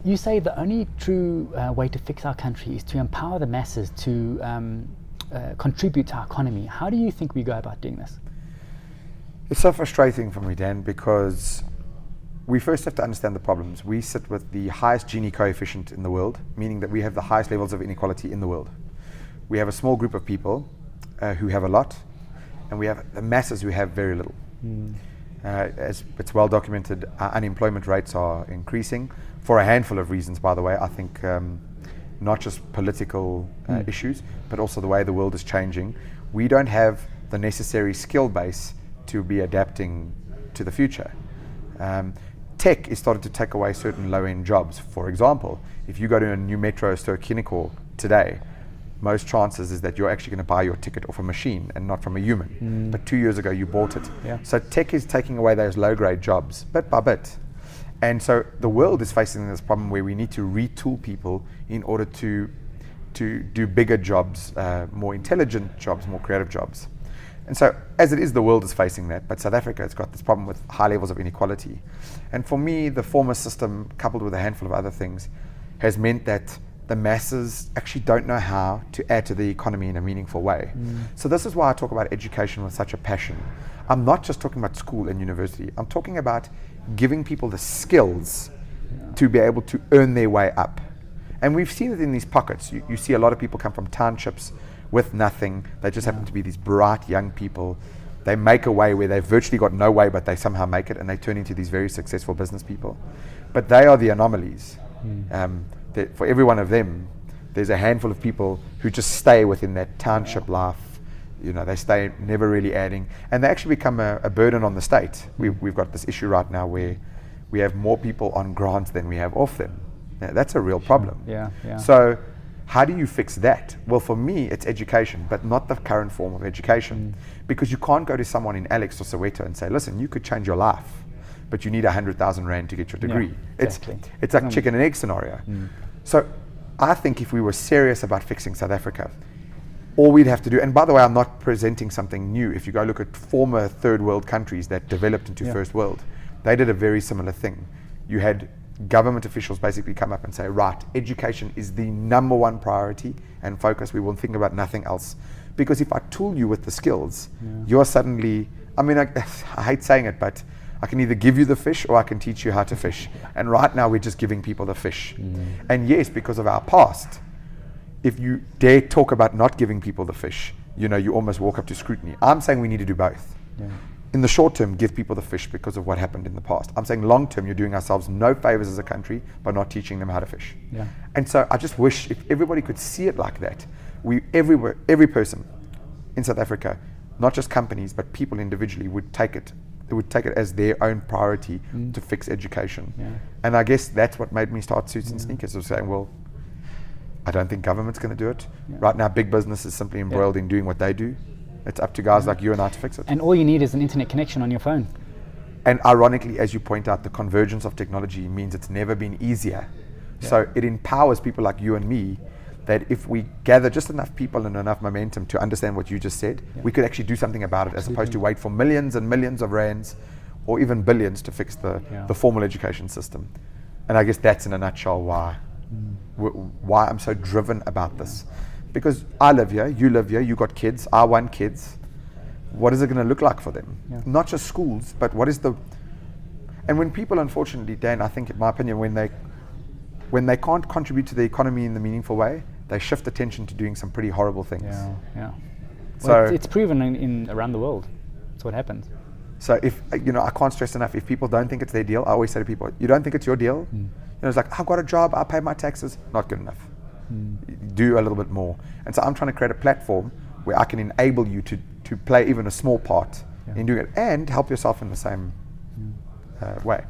You say the only true way to fix our country is to empower the masses to contribute to our economy. How do you think we go about doing this? It's so frustrating for me, Dan, because we first have to understand the problems. We sit with the highest Gini coefficient in the world, meaning that we have the highest levels of inequality in the world. We have a small group of people who have a lot, and we have the masses who have very little. As it's well documented, our unemployment rates are increasing for a handful of reasons, by the way. I think not just political issues, but also the way the world is changing. We don't have the necessary skill base to be adapting to the future. Tech is starting to take away certain low-end jobs. For example, if you go to a new metro Ster-Kinekor today, most chances is that you're actually going to buy your ticket off a machine and not from a human. But 2 years ago you bought it. So tech is taking away those low-grade jobs bit by bit. And so the world is facing this problem where we need to retool people in order to do bigger jobs, more intelligent jobs, more creative jobs. And so as it is, the world is facing that, but South Africa has got this problem with high levels of inequality. And for me, the former system, coupled with a handful of other things, has meant that the masses actually don't know how to add to the economy in a meaningful way. So this is why I talk about education with such a passion. I'm not just talking about school and university. I'm talking about giving people the skills to be able to earn their way up. And we've seen it in these pockets. You see a lot of people come from townships with nothing. They just happen to be these bright young people. They make a way where they've virtually got no way, but they somehow make it, and they turn into these very successful business people. But they are the anomalies. For every one of them, there's a handful of people who just stay within that township life. You know, they stay never really adding, and they actually become a burden on the state. We've got this issue right now where we have more people on grants than we have off them. Now, that's a real problem. So how do you fix that? Well, for me, it's education, but not the current form of education. Because you can't go to someone in Alex or Soweto and say, listen, you could change your life, but you need 100,000 Rand to get your degree. It's like chicken and egg scenario. So I think if we were serious about fixing South Africa, all we'd have to do, and by the way, I'm not presenting something new. If you go look at former third world countries that developed into first world, they did a very similar thing. You had government officials basically come up and say, right, education is the number one priority and focus. We will think about nothing else. Because if I tool you with the skills, you're suddenly, I mean, I hate saying it, but I can either give you the fish or I can teach you how to fish. And right now we're just giving people the fish. And yes, because of our past, if you dare talk about not giving people the fish, you know, you almost walk up to scrutiny. I'm saying we need to do both. In the short term, give people the fish because of what happened in the past. I'm saying long term, you're doing ourselves no favors as a country by not teaching them how to fish. And so I just wish if everybody could see it like that, every person in South Africa, not just companies, but people individually would take it as their own priority to fix education. And I guess that's what made me start Suits and Sneakers, of saying, well, I don't think government's going to do it. Right now, big business is simply embroiled in doing what they do. It's up to guys like you and I to fix it. And all you need is an internet connection on your phone. And ironically, as you point out, the convergence of technology means it's never been easier. So it empowers people like you and me that if we gather just enough people and enough momentum to understand what you just said, we could actually do something about it, as opposed to wait for millions and millions of rands or even billions to fix the formal education system. And I guess that's in a nutshell why I'm so driven about this. Because I live here, you live here, you got kids, I want kids. What is it going to look like for them? Not just schools, but what is the... And when people, unfortunately, Dan, I think in my opinion, when they can't contribute to the economy in the meaningful way, they shift attention to doing some pretty horrible things. So well, it's proven in around the world. That's what happens. So if, you know, I can't stress enough, if people don't think it's their deal, I always say to people, you don't think it's your deal? You know, it's like, I've got a job, I pay my taxes, not good enough. Do a little bit more. And so I'm trying to create a platform where I can enable you to play even a small part in doing it and help yourself in the same way.